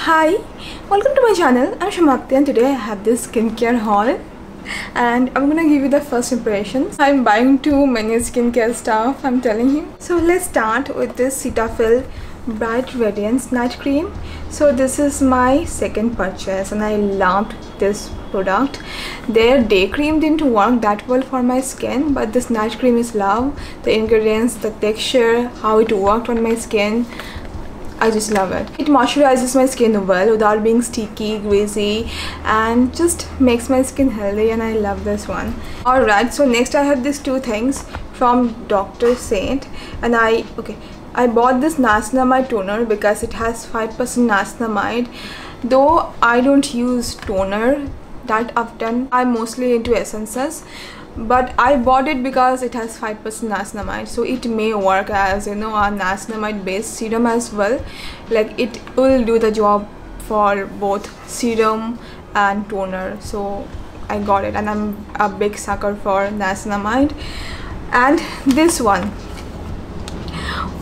Hi, welcome to my channel. I'm Shamakti and today I have this skincare haul and I'm gonna give you the first impressions. I'm buying too many skincare stuff, I'm telling you. So let's start with this Cetaphil Bright Radiance Night Cream. So this is my second purchase and I loved this product. Their day cream didn't work that well for my skin, but this night cream is love. The ingredients, the texture, how it worked on my skin, I just love it. It moisturizes my skin well without being sticky, greasy, and just makes my skin healthy, and I love this one. Alright, so next I have these two things from Dr. Saint, and I bought this niacinamide toner because it has 5% niacinamide. Though I don't use toner that often, I'm mostly into essences, but I bought it because it has 5% niacinamide, so it may work as, you know, a niacinamide based serum as well. Like it will do the job for both serum and toner, so I got it, and I'm a big sucker for niacinamide. And this one,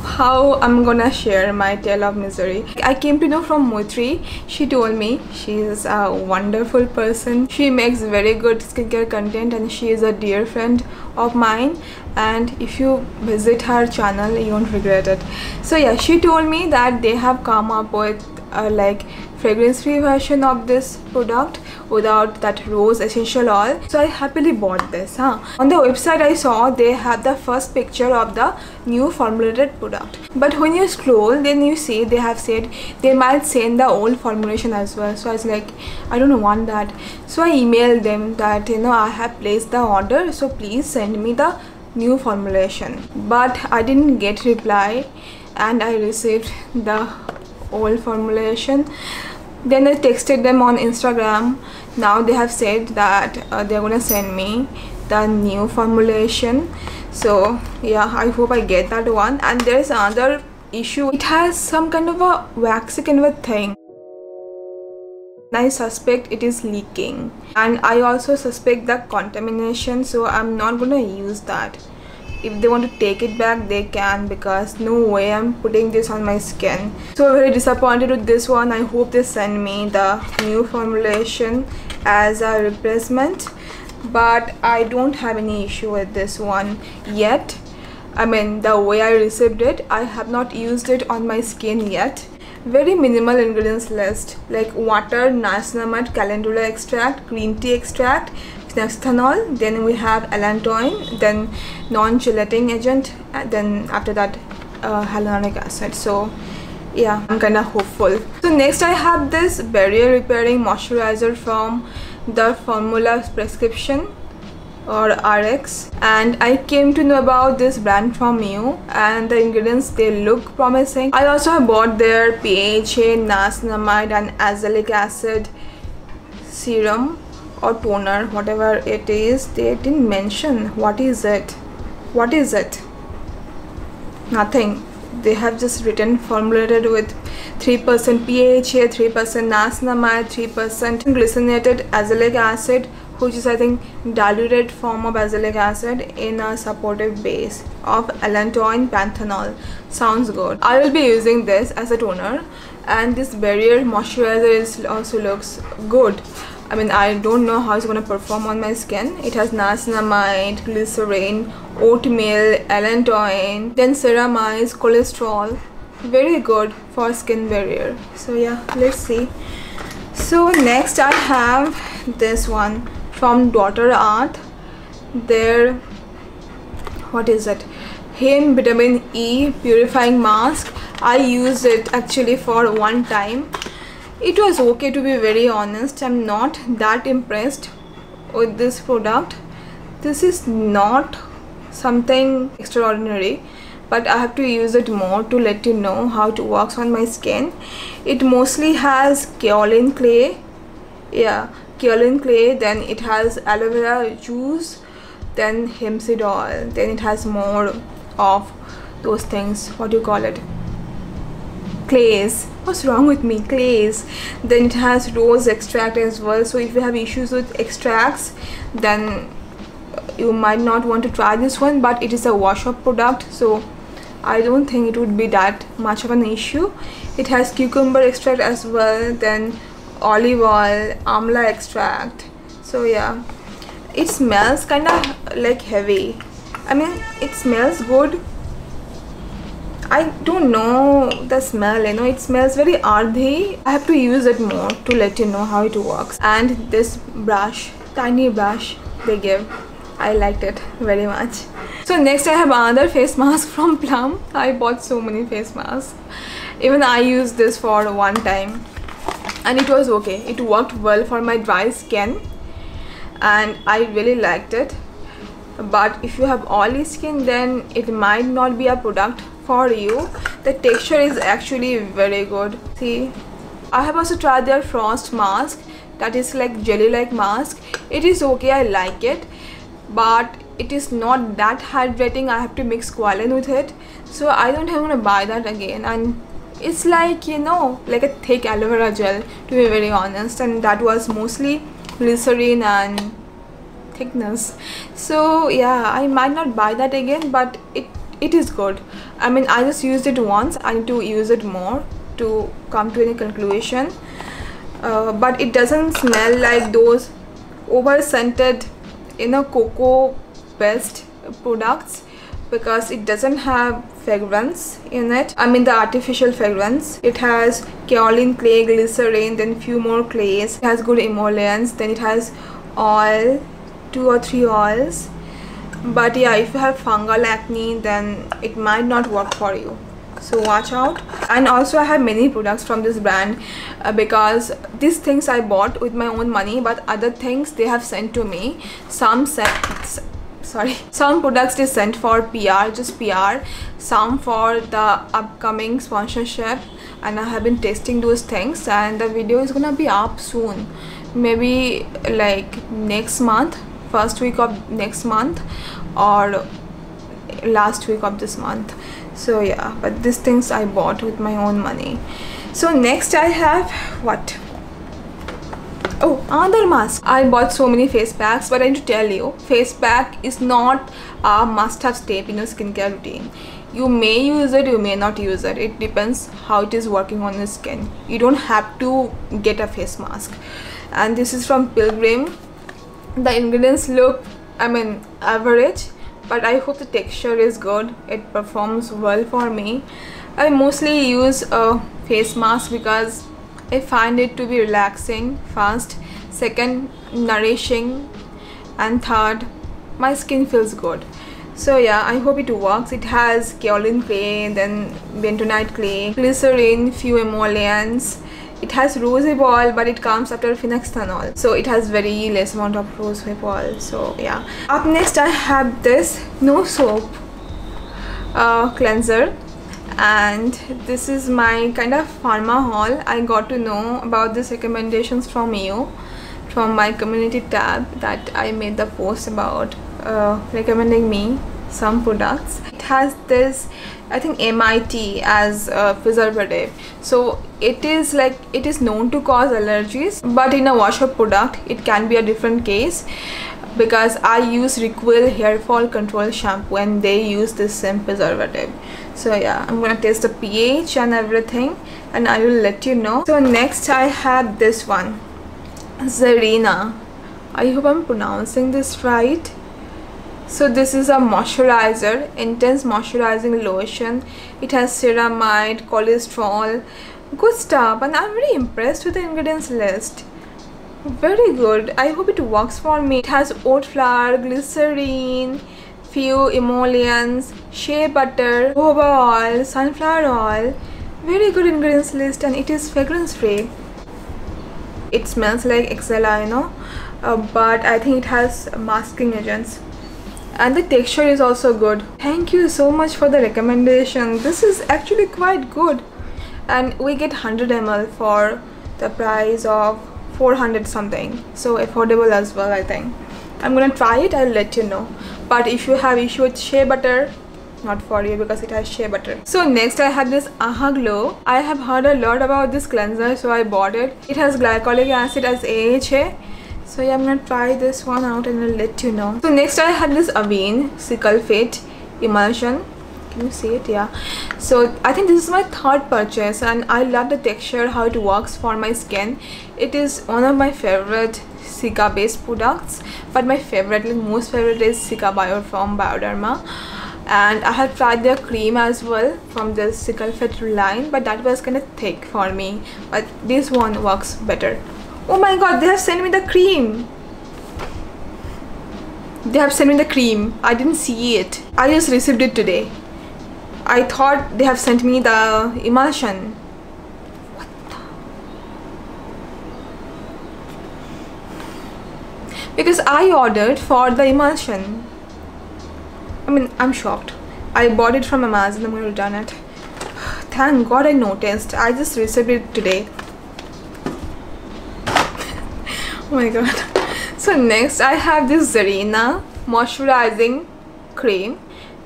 how I'm gonna share my tale of misery. I came to know from Moitri. She told me she is a wonderful person. She makes very good skincare content and she is a dear friend of mine, and if you visit her channel you won't regret it. So yeah, she told me that they have come up with like fragrance free version of this product without that rose essential oil, so I happily bought this. On the website I saw they have the first picture of the new formulated product, but when you scroll then you see they have said they might send the old formulation as well. So I was like, I don't want that. So I emailed them that, you know, I have placed the order, so please send me the new formulation. But I didn't get reply and I received the old formulation. Then I texted them on Instagram. Now they have said that they're gonna send me the new formulation. So yeah, I hope I get that one. And there's another issue. It has some kind of a waxy kind of a thing. I suspect it is leaking, and I also suspect the contamination, so I'm not gonna use that. If they want to take it back they can, because no way I'm putting this on my skin. So very disappointed with this one. I hope they send me the new formulation as a replacement, but I don't have any issue with this one yet. I mean, the way I received it, I have not used it on my skin yet. Very minimal ingredients list, like water, niacinamide, calendula extract, green tea extract, phenolphthalein, then we have allantoin, then non-gelating agent, and then after that hyaluronic acid. So yeah, I'm kind of hopeful. So next I have this barrier repairing moisturizer from the Formula Prescription or RX, and I came to know about this brand from you, and the ingredients, they look promising. I also have bought their PHA, niacinamide and azelaic acid serum or toner, whatever it is. They didn't mention what is it. Nothing. They have just written formulated with 3% PHA, 3% niacinamide, 3% glycinated azelaic acid, which is I think diluted form of azelaic acid in a supportive base of allantoin panthenol. Sounds good. I will be using this as a toner, and this barrier moisturizer also looks good. I mean, I don't know how it's going to perform on my skin. It has niacinamide, glycerin, oatmeal, allantoin, then ceramides, cholesterol. Very good for skin barrier. So yeah, let's see. So next I have this one from Dr. Art. Their, what is it? Heme Vitamin E Purifying Mask. I used it actually for one time. It was okay, to be very honest. I'm not that impressed with this product. This is not something extraordinary, but I have to use it more to let you know how it works on my skin. It mostly has kaolin clay. Yeah, kaolin clay. Then it has aloe vera juice, then hemp seed oil, then it has more of those things, what do you call it, clays. What's wrong with me? Clays. Then it has rose extract as well. So if you have issues with extracts, then you might not want to try this one, but it is a wash up product, so I don't think it would be that much of an issue. It has cucumber extract as well, then olive oil, amla extract. So yeah, it smells kind of like heavy. I mean, it smells good. I don't know the smell, you know, it smells very earthy. I have to use it more to let you know how it works. And this brush, tiny brush they give, I liked it very much. So next I have another face mask from Plum. I bought so many face masks. Even I used this for one time and it was okay. It worked well for my dry skin and I really liked it. But if you have oily skin, then it might not be a product for you. The texture is actually very good. See, I have also tried their frost mask, that is like jelly like mask. It is okay, I like it, but it is not that hydrating. I have to mix squalane with it, so I don't want to buy that again. And it's like, you know, like a thick aloe vera gel, to be very honest, and that was mostly glycerin and thickness. So yeah, I might not buy that again, but it is good. I mean, I just used it once. I need to use it more to come to any conclusion. But it doesn't smell like those over scented, you know, cocoa based products, because it doesn't have fragrance in it. I mean the artificial fragrance. It has kaolin clay, glycerin, then few more clays. It has good emollients, then it has oil, 2 or 3 oils. But yeah, if you have fungal acne, then it might not work for you, so watch out. And also I have many products from this brand, because these things I bought with my own money, but other things they have sent to me. Some products they sent for PR, just PR, some for the upcoming sponsorship, and I have been testing those things, and the video is gonna be up soon, maybe like next month, first week of next month or last week of this month. So yeah, but these things I bought with my own money. So next I have what? Oh, another mask. I bought so many face packs, but I need to tell you, face pack is not a must-have step in your skincare routine. You may use it, you may not use it. It depends how it is working on your skin. You don't have to get a face mask. And this is from Pilgrim. The ingredients look, I mean, average, but I hope the texture is good. It performs well for me. I mostly use a face mask because I find it to be relaxing, fast, second, nourishing, and third, my skin feels good. So yeah, I hope it works. It has kaolin clay, then bentonite clay, glycerin, few emollients. It has rosehip oil, but it comes after phenoxyethanol, so it has very less amount of rosehip oil. So yeah. Up next I have this no soap cleanser, and this is my kind of pharma haul. I got to know about these recommendations from you, from my community tab, that I made the post about recommending me some products. It has this, I think, MIT as a preservative, so it is like, it is known to cause allergies, but in a wash up product it can be a different case, because I use Requil hair fall control shampoo and they use this same preservative. So yeah, I'm gonna test the pH and everything and I will let you know. So next I have this one, Zarina. I hope I'm pronouncing this right. So this is a moisturizer, intense moisturizing lotion. It has ceramide, cholesterol, good stuff, and I'm very impressed with the ingredients list. Very good. I hope it works for me. It has oat flour, glycerine, few emollients, shea butter, jojoba oil, sunflower oil. Very good ingredients list, and it is fragrance free. It smells like Excella, you know, but I think it has masking agents. And the texture is also good. Thank you so much for the recommendation. This is actually quite good, and we get 100 ml for the price of 400 something, so affordable as well. I think I'm gonna try it. I'll let you know. But if you have issue with shea butter, not for you, because it has shea butter. So next I have this Aha Glow. I have heard a lot about this cleanser, so I bought it. It has glycolic acid as AHA. So yeah, I'm gonna try this one out and I'll let you know. So next I have this Avene Sickle Fit Emulsion. Can you see it? Yeah. So I think this is my third purchase, and I love the texture, how it works for my skin. It is one of my favorite Cica based products, but my favorite, like most favorite, is Cica Bio from Bioderma. And I have tried their cream as well from the Cica Fit line, but that was kind of thick for me, but this one works better. Oh my god, they have sent me the cream. They have sent me the cream. I didn't see it. I just received it today. I thought they have sent me the emulsion. What the? Because I ordered for the emulsion. I mean, I'm shocked. I bought it from Amazon. I'm going to return it. Thank God I noticed. I just received it today. Oh my god. So next I have this Zarina moisturizing cream.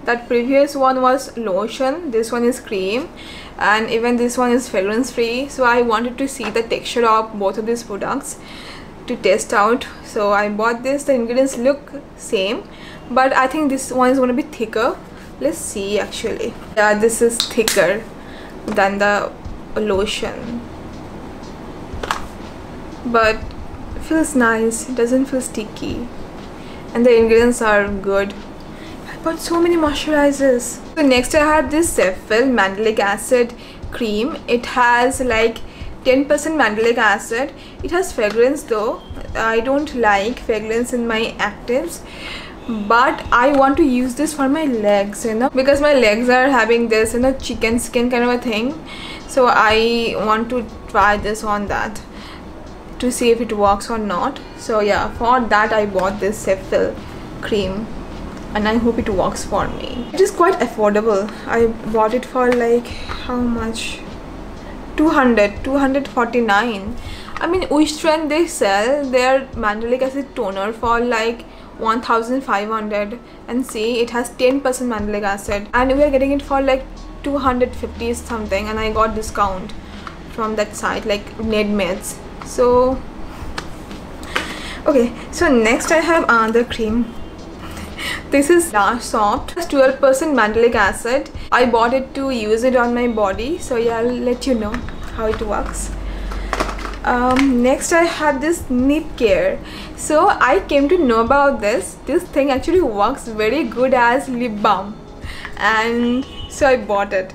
That previous one was lotion, this one is cream, and even this one is fragrance free. So I wanted to see the texture of both of these products to test out. So I bought this. The ingredients look same, but I think this one is going to be thicker. Let's see actually. Yeah, this is thicker than the lotion, but feels nice. It doesn't feel sticky, and the ingredients are good. I bought so many moisturizers. So next I have this Cefil Mandelic Acid cream. It has like 10% mandelic acid. It has fragrance though. I don't like fragrance in my actives, but I want to use this for my legs, you know, because my legs are having this, you know, chicken skin kind of a thing. So I want to try this on that to see if it works or not. So yeah, for that I bought this Cefil cream, and I hope it works for me. It is quite affordable. I bought it for like how much? 249. I mean, Wishtrend, they sell their mandelic acid toner for like 1500, and see, it has 10% mandelic acid, and we are getting it for like 250 something, and I got discount from that site like Nedmeds. So okay, so next I have another cream. This is Lash Soft. It's 12% mandelic acid. I bought it to use it on my body, so yeah, I'll let you know how it works. Next I have this Nip Care. So I came to know about this thing actually works very good as lip balm, and so I bought it.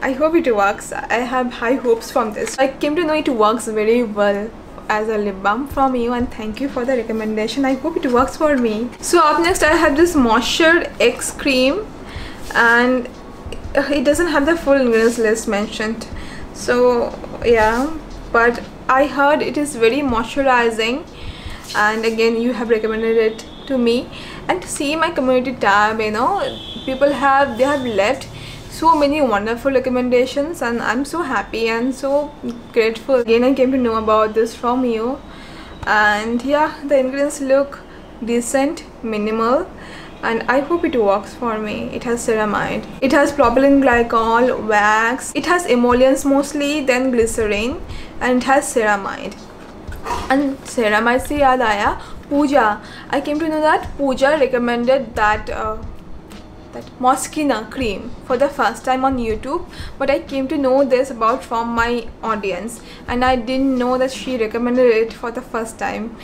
I hope it works. I have high hopes from this. I came to know it works very well as a lip balm from you, and thank you for the recommendation. I hope it works for me. So up next I have this Moisture X cream, and it doesn't have the full ingredients list mentioned, so yeah, but I heard it is very moisturizing, and again you have recommended it to me. And to see my community tab, you know, they have left so many wonderful recommendations, and I'm so happy and so grateful. Again, I came to know about this from you, and yeah, the ingredients look decent, minimal, and I hope it works for me. It has ceramide, it has propylene glycol, wax, it has emollients mostly, then glycerin, and it has ceramide. And ceramide se yaad aaya, Pooja. I came to know that Pooja recommended that Moschino cream for the first time on YouTube, but I came to know this about from my audience, and I didn't know that she recommended it for the first time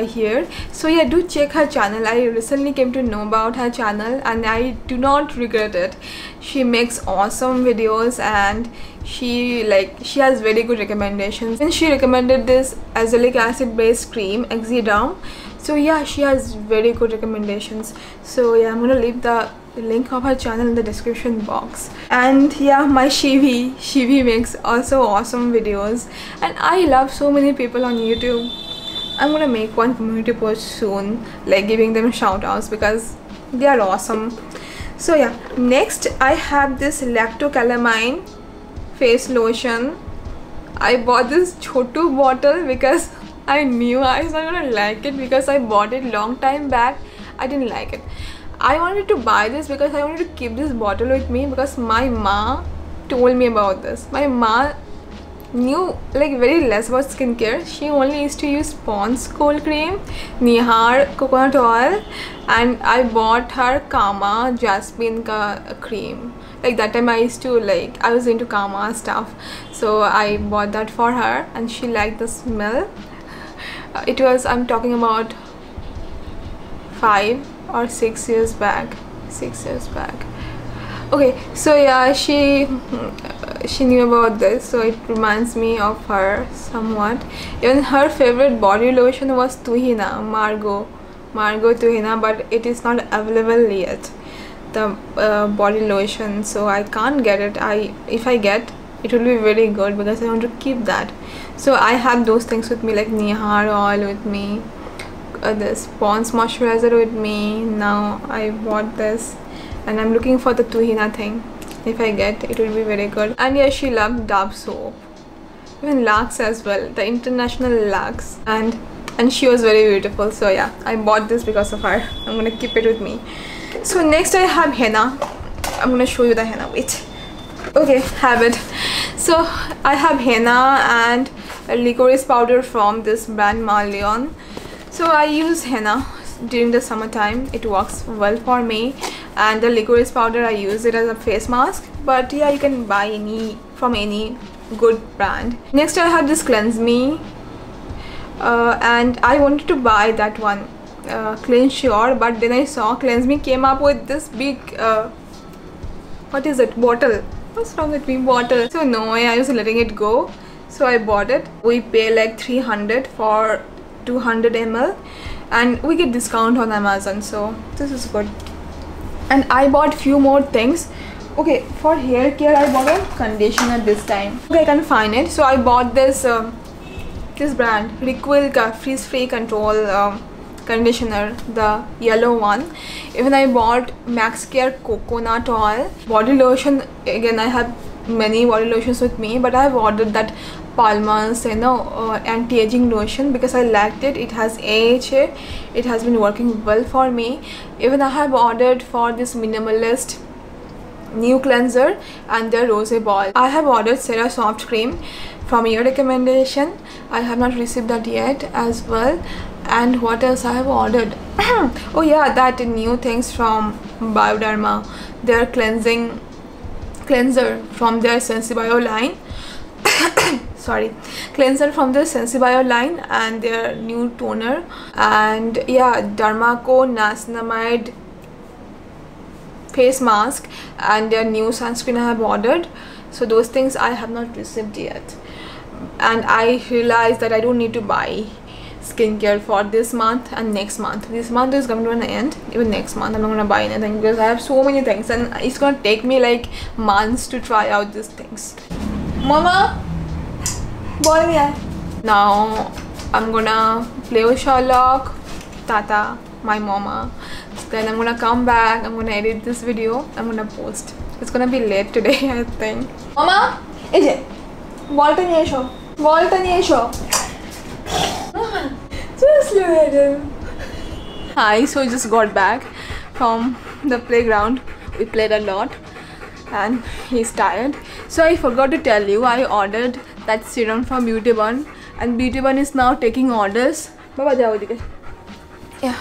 here. So yeah, do check her channel. I recently came to know about her channel, and I do not regret it. She makes awesome videos, and she has very good recommendations, and she recommended this azelaic acid based cream, Exiderm. So yeah, she has very good recommendations. So yeah, I'm gonna leave the link of her channel in the description box. And yeah, my Shivi makes also awesome videos, and I love so many people on YouTube. I'm gonna make one community post soon, like giving them shout outs because they are awesome. So yeah, next I have this Lactocalamine face lotion. I bought this Chotu bottle because I knew I was not gonna like it, because I bought it long time back. I didn't like it. I wanted to buy this because I wanted to keep this bottle with me, because my ma told me about this. My ma knew like very less about skincare. She only used to use Pond's cold cream, Nihar coconut oil, and I bought her Kama jasmine cream. Like that time I used to like, I was into Kama stuff, so I bought that for her and she liked the smell. It was, I'm talking about 5 or 6 years back. 6 years back. Okay, so yeah, she knew about this, so it reminds me of her somewhat. Even her favorite body lotion was Tuhina, Margot Tuhina, but it is not available yet, the body lotion, so I can't get it. If I get, it will be very good because I want to keep that. So I have those things with me, like Nihar oil with me, this Pond's moisturizer with me. Now I bought this and I'm looking for the Tuhina thing. If I get, it will be very good. And yeah, she loved Dove soap, even Lux as well, the international Lux, and she was very beautiful. So yeah, I bought this because of her. I'm gonna keep it with me. So next I have henna. I'm gonna show you the henna. Wait. Okay, have it. So I have henna and a licorice powder from this brand Marlion. So I use henna during the summertime. It works well for me, and the licorice powder I use it as a face mask, but yeah, you can buy any from any good brand. Next I have this Cleanse Me, and I wanted to buy that one, Clean Sure, but then I saw Cleanse Me came up with this big what is it, bottle. What's wrong with me, bottle? So no way, I was letting it go, so I bought it. We pay like 300 for 200 ml and we get discount on Amazon, so this is good. And I bought few more things. Okay, for hair care I bought a conditioner this time. Okay, I can find it. So I bought this this brand Requil Frizz Free Control conditioner, the yellow one. Even I bought Max Care coconut oil. Body lotion, again I have many body lotions with me, but I have ordered that Palmer's, you know, anti-aging lotion because I liked it. It has AHA. It has been working well for me. Even I have ordered for this Minimalist new cleanser and their rose ball. I have ordered Cera soft cream from your recommendation. I have not received that yet as well. And what else I have ordered? Oh yeah, that new things from Bioderma, their cleanser from their Sensibio line. Sorry, cleanser from the Sensibio line and their new toner, and yeah, Dermaco Niacinamide face mask and their new sunscreen I have ordered. So those things I have not received yet, and I realized that I don't need to buy skincare for this month and next month. This month is coming to an end. Even next month I'm not gonna buy anything because I have so many things and it's gonna take me like months to try out these things. Mama, now I'm gonna play with Sherlock, Tata, my mama. Then I'm gonna come back, I'm gonna edit this video, I'm gonna post. It's gonna be late today, I think. Mama, just look at him. Hi, so I just got back from the playground. We played a lot and he's tired. So I forgot to tell you, I ordered that serum from Beauty Bun, and Beauty Bun is now taking orders. Yeah,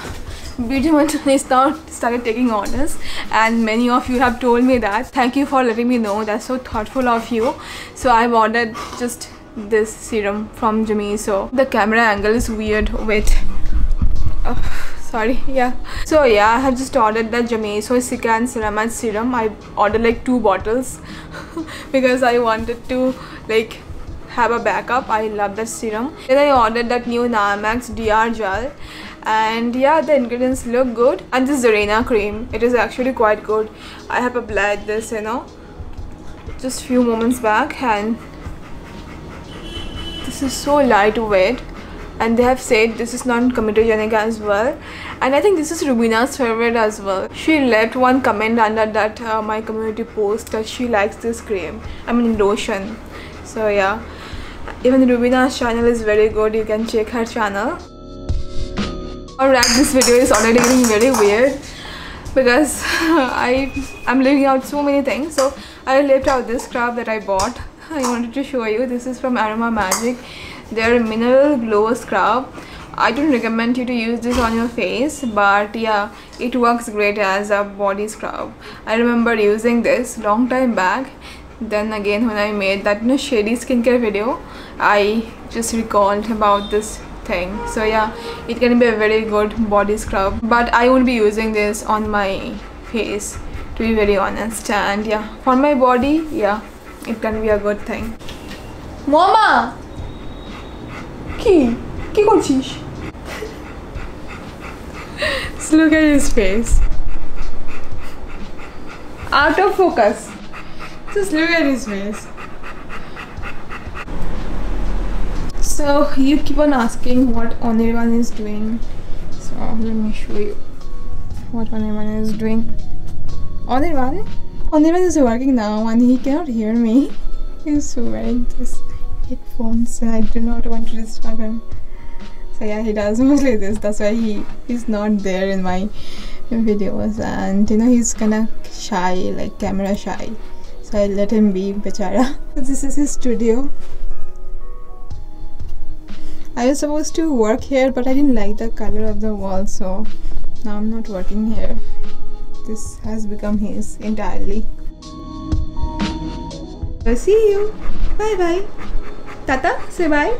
Beauty Bun is now started taking orders, and many of you have told me that. Thank you for letting me know. That's so thoughtful of you. So I've ordered just this serum from Jamiso. The camera angle is weird. Wait. Sorry. Yeah. So yeah, I have just ordered the Jamiso Cicatricide Ceramide serum. I ordered like 2 bottles because I wanted to like have a backup. I love that serum. Then I ordered that new Namax DR gel, and yeah, the ingredients look good. And this Zarina cream, it is actually quite good. I have applied this, you know, just few moments back, and this is so lightweight, and they have said this is non-comedogenic as well. And I think this is Rubina's favorite as well. She left one comment under that my community post that she likes this cream, I mean lotion. So yeah, even Rubina's channel is very good. You can check her channel. Alright, this video is already getting very weird because I'm leaving out so many things. So I left out this scrub that I bought. I wanted to show you. This is from Aroma Magic, their mineral glow scrub. I don't recommend you to use this on your face, but yeah, it works great as a body scrub. I remember using this long time back. Then again, when I made that shady skincare video, I just recalled about this thing. So yeah, it can be a very good body scrub, but I won't be using this on my face, to be very honest. And yeah, for my body, yeah, it can be a good thing. Mama! Ki korchish? Just look at his face. Out of focus. Just look at his face. So you keep on asking what Anirban is doing. So let me show you what Anirban is doing. Anirban is working now and he cannot hear me. He's wearing this headphones and I do not want to disturb him. So yeah, he does mostly this. That's why he's not there in my videos, and you know, he's kinda shy, like camera shy. So I let him be, bechara. This is his studio. I was supposed to work here, but I didn't like the color of the wall, so now I'm not working here. This has become his entirely. I'll see you. Bye bye. Tata, say bye.